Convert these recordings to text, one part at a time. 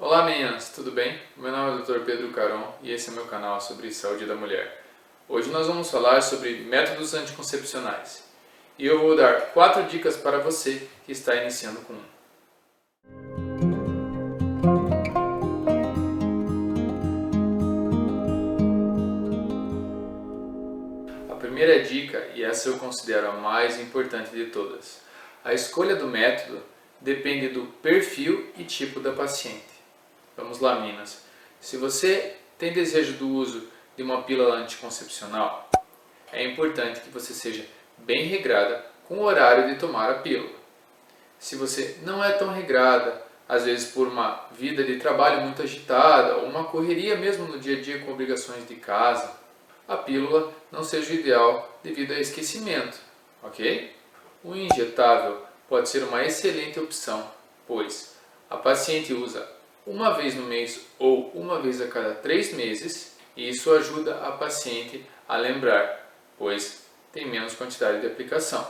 Olá meninas, tudo bem? Meu nome é Dr. Pedro Caron e esse é meu canal sobre saúde da mulher. Hoje nós vamos falar sobre métodos anticoncepcionais e eu vou dar 4 dicas para você que está iniciando com um. A primeira dica, e essa eu considero a mais importante de todas, a escolha do método depende do perfil e tipo da paciente. Vamos lá meninas, se você tem desejo do uso de uma pílula anticoncepcional, é importante que você seja bem regrada com o horário de tomar a pílula. Se você não é tão regrada, às vezes por uma vida de trabalho muito agitada ou uma correria mesmo no dia a dia com obrigações de casa, a pílula não seja o ideal devido a esquecimento, ok? O injetável pode ser uma excelente opção, pois a paciente usa uma vez no mês ou uma vez a cada 3 meses e isso ajuda a paciente a lembrar, pois tem menos quantidade de aplicação.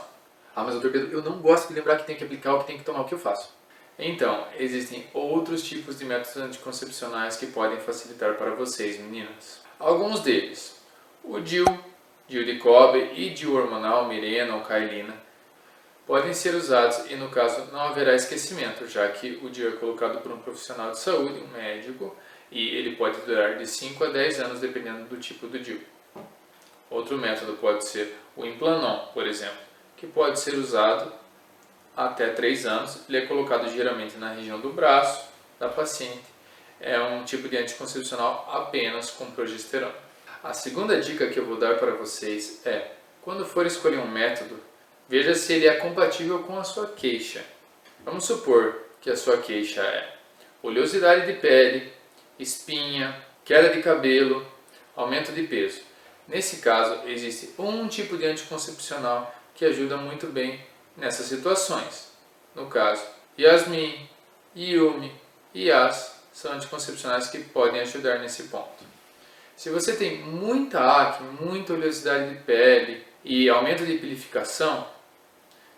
Ah, mas doutor Pedro, eu não gosto de lembrar que tem que aplicar, o que tem que tomar, o que eu faço? Então, existem outros tipos de métodos anticoncepcionais que podem facilitar para vocês, meninas. Alguns deles, o DIU, DIU de cobre e DIU hormonal, Mirena ou Cailina, podem ser usados e no caso não haverá esquecimento, já que o DIU é colocado por um profissional de saúde, um médico, e ele pode durar de 5 a 10 anos dependendo do tipo do DIU. Outro método pode ser o Implanon, por exemplo, que pode ser usado até 3 anos. Ele é colocado geralmente na região do braço da paciente. É um tipo de anticoncepcional apenas com progesterona. A segunda dica que eu vou dar para vocês é, quando for escolher um método, veja se ele é compatível com a sua queixa. Vamos supor que a sua queixa é oleosidade de pele, espinha, queda de cabelo, aumento de peso. Nesse caso, existe um tipo de anticoncepcional que ajuda muito bem nessas situações. No caso, Yasmin, Yumi e Yas são anticoncepcionais que podem ajudar nesse ponto. Se você tem muita acne, muita oleosidade de pele e aumento de pilificação,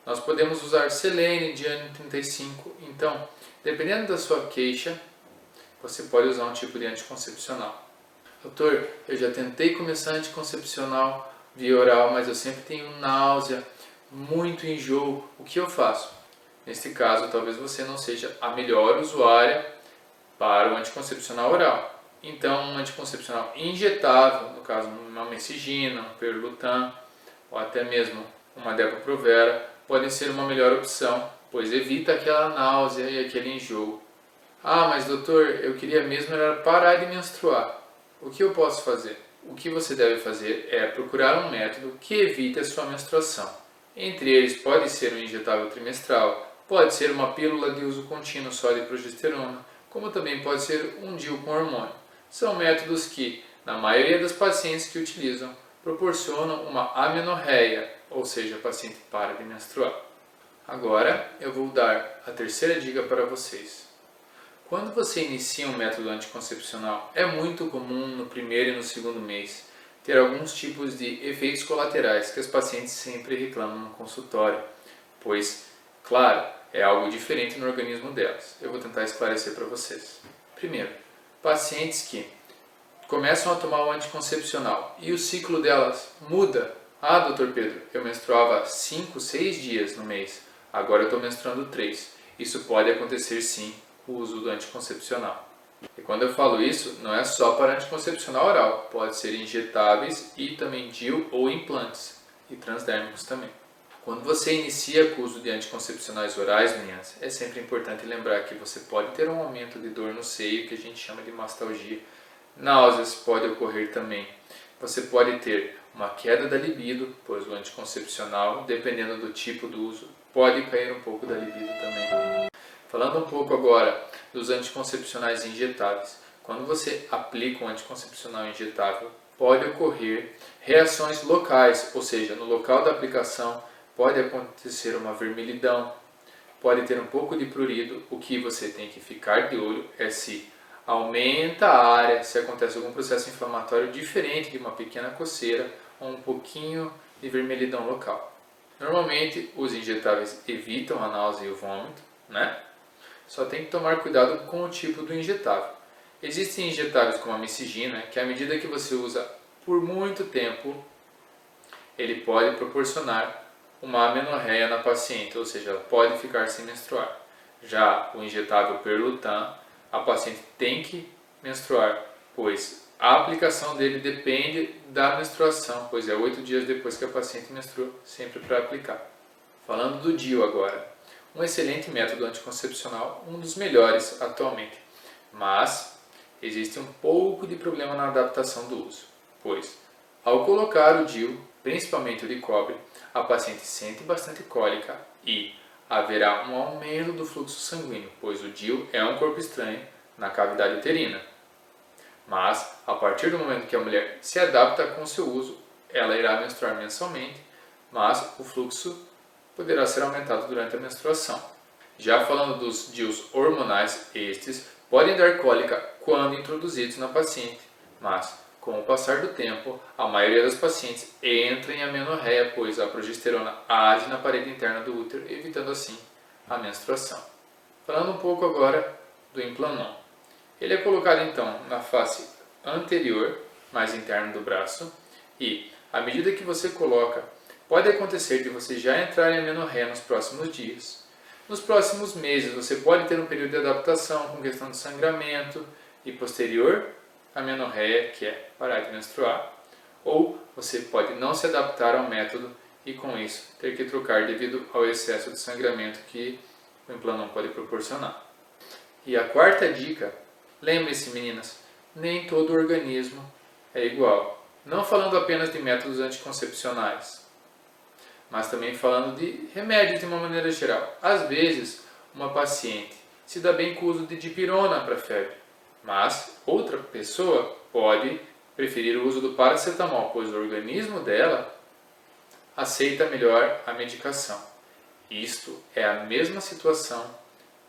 nós podemos usar Selene, Diane 35. Então, dependendo da sua queixa, você pode usar um tipo de anticoncepcional. Doutor, eu já tentei começar anticoncepcional via oral, mas eu sempre tenho náusea, muito enjoo. O que eu faço? Neste caso, talvez você não seja a melhor usuária para o anticoncepcional oral. Então, um anticoncepcional injetável, no caso uma Mesigina, um Perlutan ou até mesmo uma Depo-Provera, podem ser uma melhor opção, pois evita aquela náusea e aquele enjoo. Ah, mas doutor, eu queria mesmo era parar de menstruar. O que eu posso fazer? O que você deve fazer é procurar um método que evite a sua menstruação. Entre eles pode ser um injetável trimestral, pode ser uma pílula de uso contínuo só de progesterona, como também pode ser um DIU com hormônio. São métodos que, na maioria das pacientes que utilizam, proporcionam uma amenorreia, ou seja, a paciente para de menstruar. Agora eu vou dar a terceira dica para vocês. Quando você inicia um método anticoncepcional, é muito comum no primeiro e no segundo mês ter alguns tipos de efeitos colaterais que as pacientes sempre reclamam no consultório, pois, claro, é algo diferente no organismo delas. Eu vou tentar esclarecer para vocês. Primeiro, pacientes que começam a tomar o anticoncepcional e o ciclo delas muda. Ah, doutor Pedro, eu menstruava 5, 6 dias no mês, agora eu estou menstruando 3. Isso pode acontecer sim com o uso do anticoncepcional. E quando eu falo isso, não é só para anticoncepcional oral, pode ser injetáveis e também DIU ou implantes, e transdérmicos também. Quando você inicia com o uso de anticoncepcionais orais, meninas, é sempre importante lembrar que você pode ter um aumento de dor no seio, que a gente chama de mastalgia. Náuseas pode ocorrer também. Você pode ter uma queda da libido, pois o anticoncepcional, dependendo do tipo do uso, pode cair um pouco da libido também. Falando um pouco agora dos anticoncepcionais injetáveis. Quando você aplica um anticoncepcional injetável, pode ocorrer reações locais, ou seja, no local da aplicação pode acontecer uma vermelhidão, pode ter um pouco de prurido. O que você tem que ficar de olho é se aumenta a área, se acontece algum processo inflamatório diferente de uma pequena coceira ou um pouquinho de vermelhidão local. Normalmente, os injetáveis evitam a náusea e o vômito, né? Só tem que tomar cuidado com o tipo do injetável. Existem injetáveis como a micigina, que à medida que você usa por muito tempo, ele pode proporcionar uma amenorreia na paciente, ou seja, ela pode ficar sem menstruar. Já o injetável Perlutan, a paciente tem que menstruar, pois a aplicação dele depende da menstruação, pois é 8 dias depois que a paciente menstrua, sempre para aplicar. Falando do DIU agora, um excelente método anticoncepcional, um dos melhores atualmente, mas existe um pouco de problema na adaptação do uso, pois ao colocar o DIU, principalmente o de cobre, a paciente sente bastante cólica e haverá um aumento do fluxo sanguíneo, pois o DIU é um corpo estranho na cavidade uterina. Mas, a partir do momento que a mulher se adapta com seu uso, ela irá menstruar mensalmente, mas o fluxo poderá ser aumentado durante a menstruação. Já falando dos DIUs hormonais, estes podem dar cólica quando introduzidos na paciente, mas com o passar do tempo, a maioria das pacientes entra em amenorreia, pois a progesterona age na parede interna do útero, evitando assim a menstruação. Falando um pouco agora do Implanon. Ele é colocado então na face anterior, mais interna do braço, e à medida que você coloca, pode acontecer de você já entrar em amenorreia nos próximos dias. Nos próximos meses você pode ter um período de adaptação com questão de sangramento e posterior amenorreia, que é parar de menstruar, ou você pode não se adaptar ao método e com isso ter que trocar devido ao excesso de sangramento que o Implanon pode proporcionar. E a quarta dica, lembre-se meninas, nem todo organismo é igual. Não falando apenas de métodos anticoncepcionais, mas também falando de remédios de uma maneira geral. Às vezes, uma paciente se dá bem com o uso de dipirona para febre, mas outra pessoa pode preferir o uso do paracetamol, pois o organismo dela aceita melhor a medicação. Isto é a mesma situação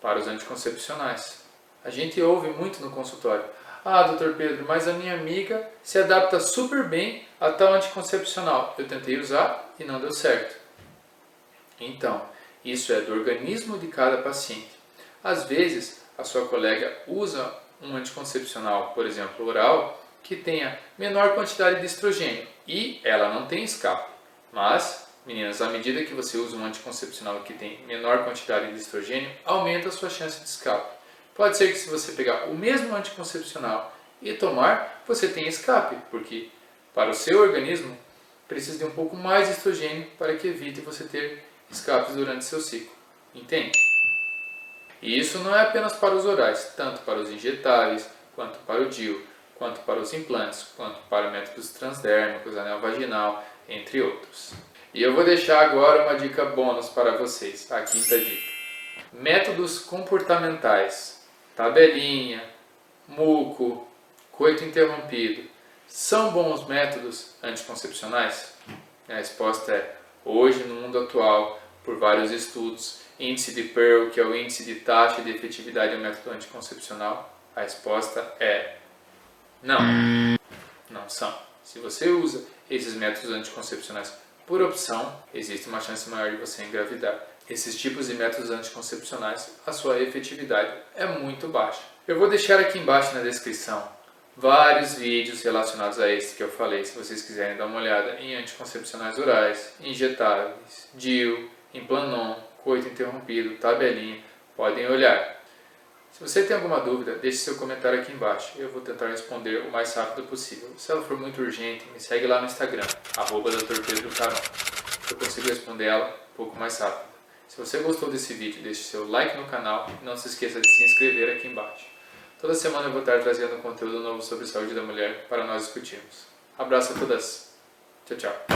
para os anticoncepcionais. A gente ouve muito no consultório: ah, doutor Pedro, mas a minha amiga se adapta super bem a tal anticoncepcional. Eu tentei usar e não deu certo. Então, isso é do organismo de cada paciente. Às vezes, a sua colega usa um anticoncepcional, por exemplo, oral, que tenha menor quantidade de estrogênio e ela não tem escape. Mas, meninas, à medida que você usa um anticoncepcional que tem menor quantidade de estrogênio, aumenta a sua chance de escape. Pode ser que se você pegar o mesmo anticoncepcional e tomar, você tenha escape, porque para o seu organismo precisa de um pouco mais de estrogênio para que evite você ter escapes durante seu ciclo. Entende? E isso não é apenas para os orais, tanto para os injetáveis, quanto para o DIU, quanto para os implantes, quanto para métodos transdérmicos, anel vaginal, entre outros. E eu vou deixar agora uma dica bônus para vocês, a quinta dica. Métodos comportamentais. Tabelinha, muco, coito interrompido, são bons métodos anticoncepcionais? A resposta é: hoje, no mundo atual, por vários estudos, índice de Pearl, que é o índice de taxa de efetividade do método anticoncepcional, a resposta é não. Não são. Se você usa esses métodos anticoncepcionais por opção, existe uma chance maior de você engravidar. Esses tipos de métodos anticoncepcionais, a sua efetividade é muito baixa. Eu vou deixar aqui embaixo na descrição vários vídeos relacionados a esse que eu falei, se vocês quiserem dar uma olhada em anticoncepcionais orais, injetáveis, DIU, Implanon, coito interrompido, tabelinha, podem olhar. Se você tem alguma dúvida, deixe seu comentário aqui embaixo. Eu vou tentar responder o mais rápido possível. Se ela for muito urgente, me segue lá no Instagram, @Dr. Pedro Caron. Eu consigo responder ela um pouco mais rápido. Se você gostou desse vídeo, deixe seu like no canal e não se esqueça de se inscrever aqui embaixo. Toda semana eu vou estar trazendo conteúdo novo sobre saúde da mulher para nós discutirmos. Abraço a todas. Tchau, tchau.